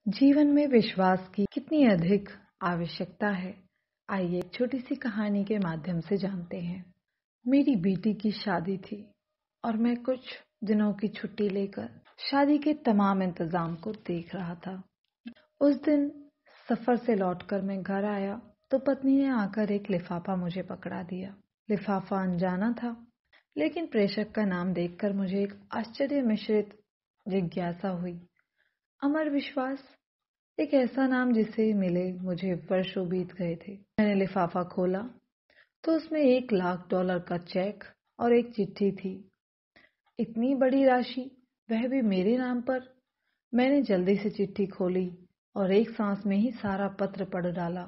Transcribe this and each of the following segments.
जीवन में विश्वास की कितनी अधिक आवश्यकता है, आइए एक छोटी सी कहानी के माध्यम से जानते हैं। मेरी बेटी की शादी थी और मैं कुछ दिनों की छुट्टी लेकर शादी के तमाम इंतजाम को देख रहा था। उस दिन सफर से लौटकर मैं घर आया तो पत्नी ने आकर एक लिफाफा मुझे पकड़ा दिया। लिफाफा अनजाना था, लेकिन प्रेषक का नाम देखकर मुझे एक आश्चर्य मिश्रित जिज्ञासा हुई। अमर विश्वास, एक ऐसा नाम जिसे मिले मुझे वर्षों बीत गए थे। मैंने लिफाफा खोला तो उसमें $1,00,000 का चेक और एक चिट्ठी थी। इतनी बड़ी राशि, वह भी मेरे नाम पर। मैंने जल्दी से चिट्ठी खोली और एक सांस में ही सारा पत्र पढ़ डाला।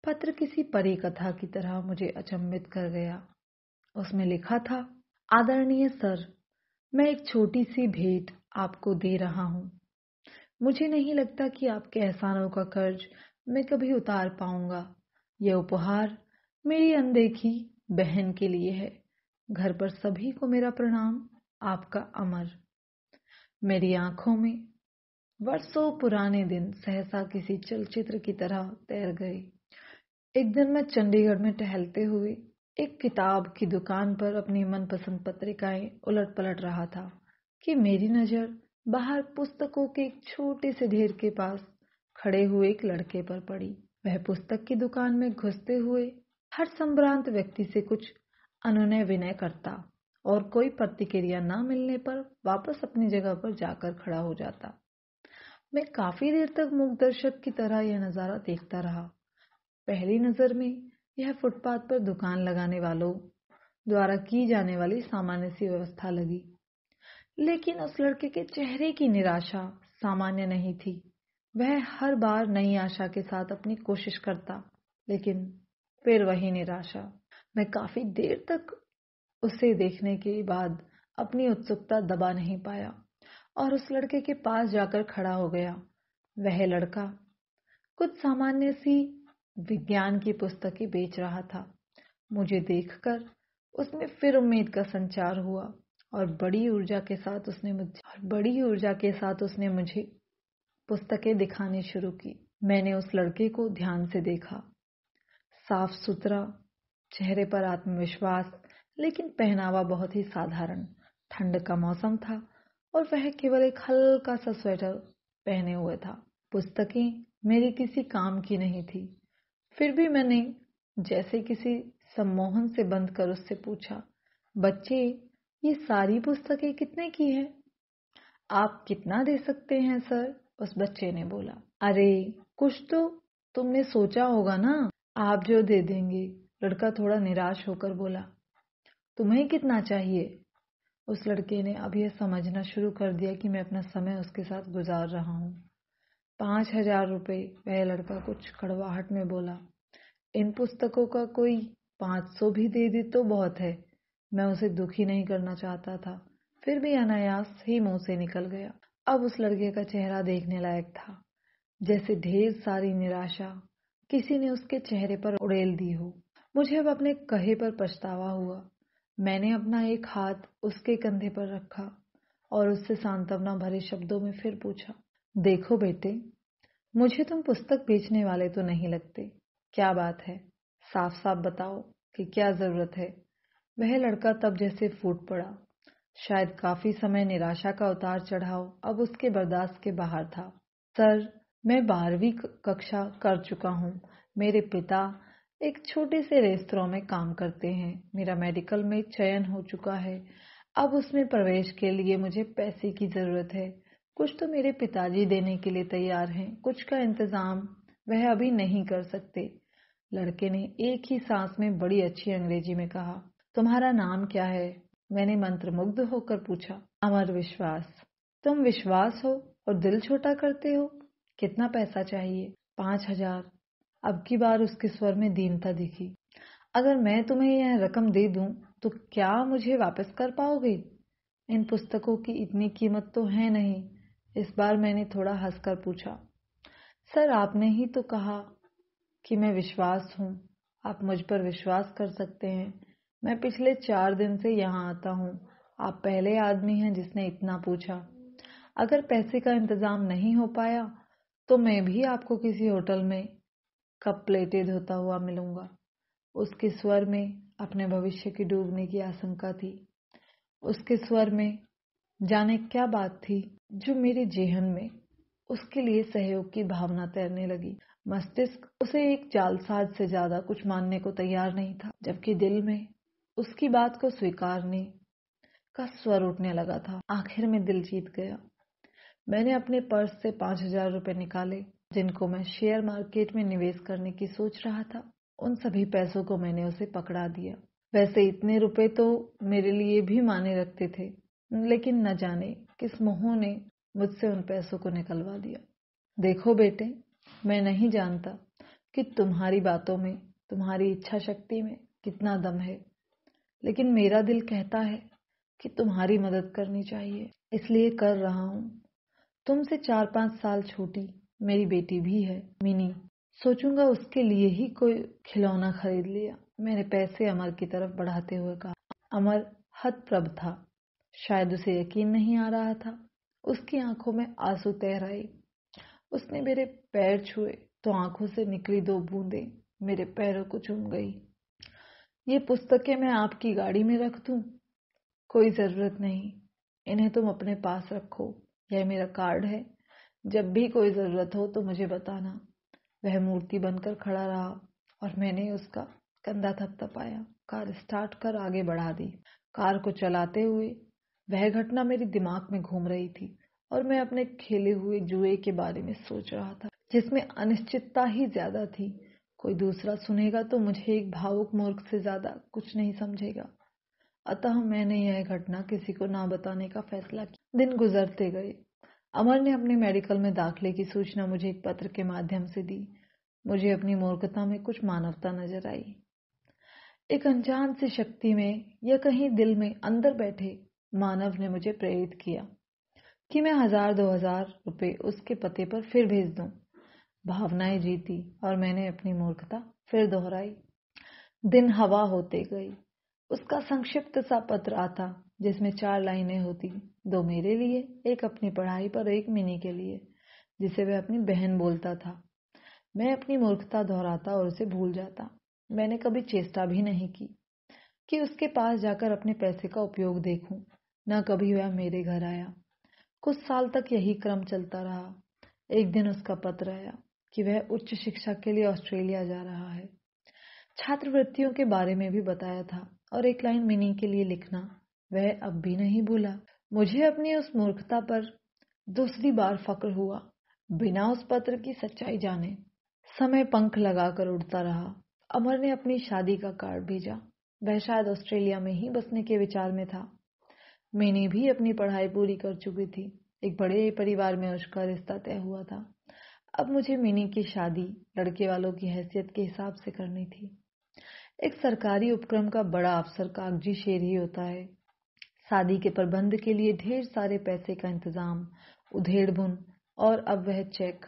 पत्र किसी परी कथा की तरह मुझे अचंभित कर गया। उसमें लिखा था, आदरणीय सर, मैं एक छोटी सी भेंट आपको दे रहा हूँ। मुझे नहीं लगता कि आपके एहसानों का कर्ज मैं कभी उतार पाऊंगा। यह उपहार मेरी अनदेखी बहन के लिए है। घर पर सभी को मेरा प्रणाम, आपका अमर। मेरी आंखों में वर्षों पुराने दिन सहसा किसी चलचित्र की तरह तैर गए। एक दिन मैं चंडीगढ़ में टहलते हुए एक किताब की दुकान पर अपनी मनपसंद पत्रिकाएं उलट पलट रहा था कि मेरी नजर बाहर पुस्तकों के एक छोटे से ढेर के पास खड़े हुए एक लड़के पर पड़ी। वह पुस्तक की दुकान में घुसते हुए हर संभ्रांत व्यक्ति से कुछ अनुनय विनय करता और कोई प्रतिक्रिया न मिलने पर वापस अपनी जगह पर जाकर खड़ा हो जाता। मैं काफी देर तक मूक दर्शक की तरह यह नजारा देखता रहा। पहली नजर में यह फुटपाथ पर दुकान लगाने वालों द्वारा की जाने वाली सामान्य सी व्यवस्था लगी, लेकिन उस लड़के के चेहरे की निराशा सामान्य नहीं थी। वह हर बार नई आशा के साथ अपनी कोशिश करता, लेकिन फिर वही निराशा। मैं काफी देर तक उसे देखने के बाद अपनी उत्सुकता दबा नहीं पाया और उस लड़के के पास जाकर खड़ा हो गया। वह लड़का कुछ सामान्य सी विज्ञान की पुस्तकें बेच रहा था। मुझे देखकर उसमें फिर उम्मीद का संचार हुआ और बड़ी ऊर्जा के साथ उसने मुझे पुस्तकें दिखानी शुरू की। मैंने उस लड़के को ध्यान से देखा। साफ सुथरा, चेहरे पर आत्मविश्वास, लेकिन पहनावा बहुत ही साधारण। ठंड का मौसम था और वह केवल एक हल्का सा स्वेटर पहने हुए था। पुस्तकें मेरी किसी काम की नहीं थी, फिर भी मैंने जैसे किसी सम्मोहन से बंद कर उससे पूछा, बच्चे, ये सारी पुस्तकें कितने की हैं? आप कितना दे सकते हैं सर? उस बच्चे ने बोला। अरे, कुछ तो तुमने सोचा होगा ना। आप जो दे देंगे, लड़का थोड़ा निराश होकर बोला। तुम्हें कितना चाहिए? उस लड़के ने अब यह समझना शुरू कर दिया कि मैं अपना समय उसके साथ गुजार रहा हूँ। 5,000 रुपये, वह लड़का कुछ कड़वाहट में बोला। इन पुस्तकों का कोई 500 भी दे दे तो बहुत है। मैं उसे दुखी नहीं करना चाहता था, फिर भी अनायास ही मुंह से निकल गया। अब उस लड़के का चेहरा देखने लायक था, जैसे ढेर सारी निराशा किसी ने उसके चेहरे पर उड़ेल दी हो। मुझे अब अपने कहे पर पछतावा हुआ। मैंने अपना एक हाथ उसके कंधे पर रखा और उससे सांत्वना भरे शब्दों में फिर पूछा, देखो बेटे, मुझे तुम पुस्तक बेचने वाले तो नहीं लगते। क्या बात है, साफ साफ बताओ कि क्या जरूरत है? वह लड़का तब जैसे फूट पड़ा। शायद काफी समय निराशा का उतार चढ़ाव अब उसके बर्दाश्त के बाहर था। सर, मैं 12वीं कक्षा कर चुका हूँ। मेरे पिता एक छोटे से रेस्तरां में काम करते हैं। मेरा मेडिकल में चयन हो चुका है। अब उसमें प्रवेश के लिए मुझे पैसे की जरूरत है। कुछ तो मेरे पिताजी देने के लिए तैयार हैं, कुछ का इंतजाम वह अभी नहीं कर सकते। लड़के ने एक ही सांस में बड़ी अच्छी अंग्रेजी में कहा, तुम्हारा नाम क्या है? मैंने मंत्रमुग्ध होकर पूछा। अमर विश्वास। तुम विश्वास हो और दिल छोटा करते हो? कितना पैसा चाहिए? 5,000। अब की बार उसके स्वर में दीनता दिखी। अगर मैं तुम्हें यह रकम दे दूं तो क्या मुझे वापस कर पाओगे? इन पुस्तकों की इतनी कीमत तो है नहीं। इस बार मैंने थोड़ा हंसकर पूछा। सर, आपने ही तो कहा कि मैं विश्वास हूँ। आप मुझ पर विश्वास कर सकते हैं। मैं पिछले 4 दिन से यहाँ आता हूँ। आप पहले आदमी हैं जिसने इतना पूछा। अगर पैसे का इंतजाम नहीं हो पाया तो मैं भी आपको किसी होटल में कप प्लेटें धोता हुआ मिलूंगा। उसके स्वर में अपने भविष्य की डूबने की आशंका थी। उसके स्वर में जाने क्या बात थी जो मेरे जेहन में उसके लिए सहयोग की भावना तैरने लगी। मस्तिष्क उसे एक जालसाज से ज्यादा कुछ मानने को तैयार नहीं था, जबकि दिल में उसकी बात को स्वीकारने का स्वर उठने लगा था। आखिर में दिल जीत गया। मैंने अपने पर्स से 5,000 रुपए निकाले, जिनको मैं शेयर मार्केट में निवेश करने की सोच रहा था। उन सभी पैसों को मैंने उसे पकड़ा दिया। वैसे इतने रुपए तो मेरे लिए भी माने रखते थे, लेकिन न जाने किस मोह ने मुझसे उन पैसों को निकलवा दिया। देखो बेटे, मैं नहीं जानता कि तुम्हारी बातों में, तुम्हारी इच्छा शक्ति में कितना दम है, लेकिन मेरा दिल कहता है कि तुम्हारी मदद करनी चाहिए, इसलिए कर रहा हूँ। तुमसे 4-5 साल छोटी मेरी बेटी भी है, मिनी। सोचूंगा उसके लिए ही कोई खिलौना खरीद लिया। मैंने पैसे अमर की तरफ बढ़ाते हुए कहा। अमर हतप्रभ था। शायद उसे यकीन नहीं आ रहा था। उसकी आंखों में आंसू तैर आए। उसने मेरे पैर छुए तो आंखों से निकली 2 बूंदें मेरे पैरों को चूम गई। ये पुस्तकें मैं आपकी गाड़ी में रख दूं? कोई जरूरत नहीं, इन्हें तुम अपने पास रखो। यह मेरा कार्ड है, जब भी कोई जरूरत हो तो मुझे बताना। वह मूर्ति बनकर खड़ा रहा और मैंने उसका कंधा थपथपाया। कार स्टार्ट कर आगे बढ़ा दी। कार को चलाते हुए वह घटना मेरे दिमाग में घूम रही थी और मैं अपने खेले हुए जुए के बारे में सोच रहा था, जिसमें अनिश्चितता ही ज्यादा थी। कोई दूसरा सुनेगा तो मुझे एक भावुक मूर्ख से ज्यादा कुछ नहीं समझेगा। अतः मैंने यह घटना किसी को ना बताने का फैसला किया। दिन गुजरते गए। अमर ने अपने मेडिकल में दाखिले की सूचना मुझे एक पत्र के माध्यम से दी। मुझे अपनी मूर्खता में कुछ मानवता नजर आई। एक अनजान सी शक्ति में या कहीं दिल में अंदर बैठे मानव ने मुझे प्रेरित किया कि मैं 1,000-2,000 रुपए उसके पते पर फिर भेज दूं। भावनाएं जीती और मैंने अपनी मूर्खता फिर दोहराई। दिन हवा होते गई। उसका संक्षिप्त सा पत्र आता, जिसमें 4 लाइनें होती, 2 मेरे लिए, एक अपनी पढ़ाई पर, एक मिनी के लिए, जिसे वह अपनी बहन बोलता था। मैं अपनी मूर्खता दोहराता और उसे भूल जाता। मैंने कभी चेष्टा भी नहीं की कि उसके पास जाकर अपने पैसे का उपयोग देखूं। न कभी वह मेरे घर आया। कुछ साल तक यही क्रम चलता रहा। एक दिन उसका पत्र आया कि वह उच्च शिक्षा के लिए ऑस्ट्रेलिया जा रहा है। छात्रवृत्तियों के बारे में भी बताया था और एक लाइन मिनी के लिए लिखना वह अब भी नहीं भूला। मुझे अपनी उस मूर्खता पर दूसरी बार फक्र हुआ, बिना उस पत्र की सच्चाई जाने। समय पंख लगाकर उड़ता रहा। अमर ने अपनी शादी का कार्ड भेजा। वह शायद ऑस्ट्रेलिया में ही बसने के विचार में था। मैंने भी अपनी पढ़ाई पूरी कर चुकी थी। एक बड़े परिवार में उसका रिश्ता तय हुआ था। अब मुझे मिनी की शादी लड़के वालों की हैसियत के हिसाब से करनी थी। एक सरकारी उपक्रम का बड़ा अफसर कागजी शेर ही होता है। शादी के प्रबंध के लिए ढेर सारे पैसे का इंतजाम, उधेड़-बुन और अब वह चेक।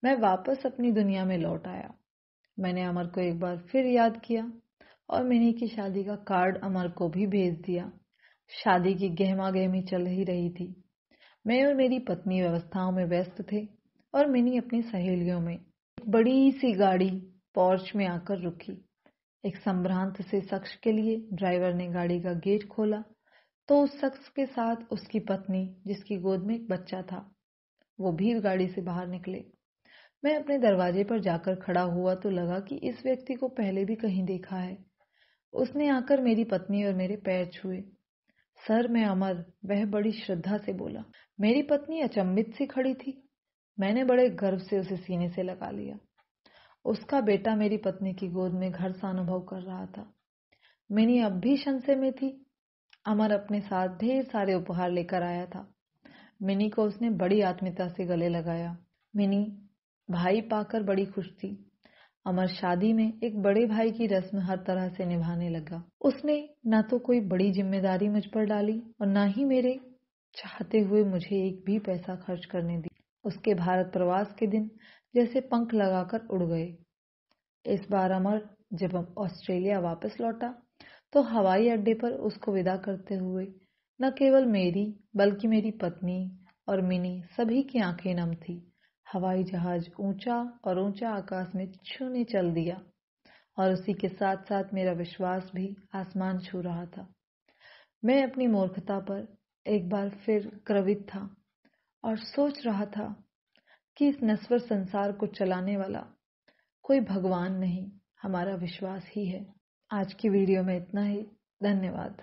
मैं वापस अपनी दुनिया में लौट आया। मैंने अमर को एक बार फिर याद किया और मिनी की शादी का कार्ड अमर को भी भेज दिया। शादी की गहमा-गहमी चल ही रही थी। मैं और मेरी पत्नी व्यवस्थाओं में व्यस्त थे और मिनी अपनी सहेलियों में। एक बड़ी सी गाड़ी पोर्च में आकर रुकी। एक संभ्रांत से शख्स के लिए ड्राइवर ने गाड़ी का गेट खोला तो उस शख्स के साथ उसकी पत्नी, जिसकी गोद में एक बच्चा था, वो भी गाड़ी से बाहर निकले। मैं अपने दरवाजे पर जाकर खड़ा हुआ तो लगा कि इस व्यक्ति को पहले भी कहीं देखा है। उसने आकर मेरी पत्नी और मेरे पैर छुए। सर, मैं अमर, वह बड़ी श्रद्धा से बोला। मेरी पत्नी अचंभित सी खड़ी थी। मैंने बड़े गर्व से उसे सीने से लगा लिया। उसका बेटा मेरी पत्नी की गोद में घर सा अनुभव कर रहा था। मिनी अब भी संशय में थी। अमर अपने साथ ढेर सारे उपहार लेकर आया था। मिनी को उसने बड़ी आत्मीयता से गले लगाया। मिनी भाई पाकर बड़ी खुश थी। अमर शादी में एक बड़े भाई की रस्म हर तरह से निभाने लगा। उसने न तो कोई बड़ी जिम्मेदारी मुझ पर डाली और न ही मेरे चाहते हुए मुझे एक भी पैसा खर्च करने दी। उसके भारत प्रवास के दिन जैसे पंख लगाकर उड़ गए। इस बार अमर जब ऑस्ट्रेलिया वापस लौटा तो हवाई अड्डे पर उसको विदा करते हुए न केवल मेरी बल्कि मेरी पत्नी और मिनी सभी की आंखें नम थी। हवाई जहाज ऊंचा और ऊंचा आकाश में छूने चल दिया और उसी के साथ साथ मेरा विश्वास भी आसमान छू रहा था। मैं अपनी मूर्खता पर एक बार फिर क्रवित था और सोच रहा था कि इस नश्वर संसार को चलाने वाला कोई भगवान नहीं, हमारा विश्वास ही है। आज की वीडियो में इतना ही। धन्यवाद।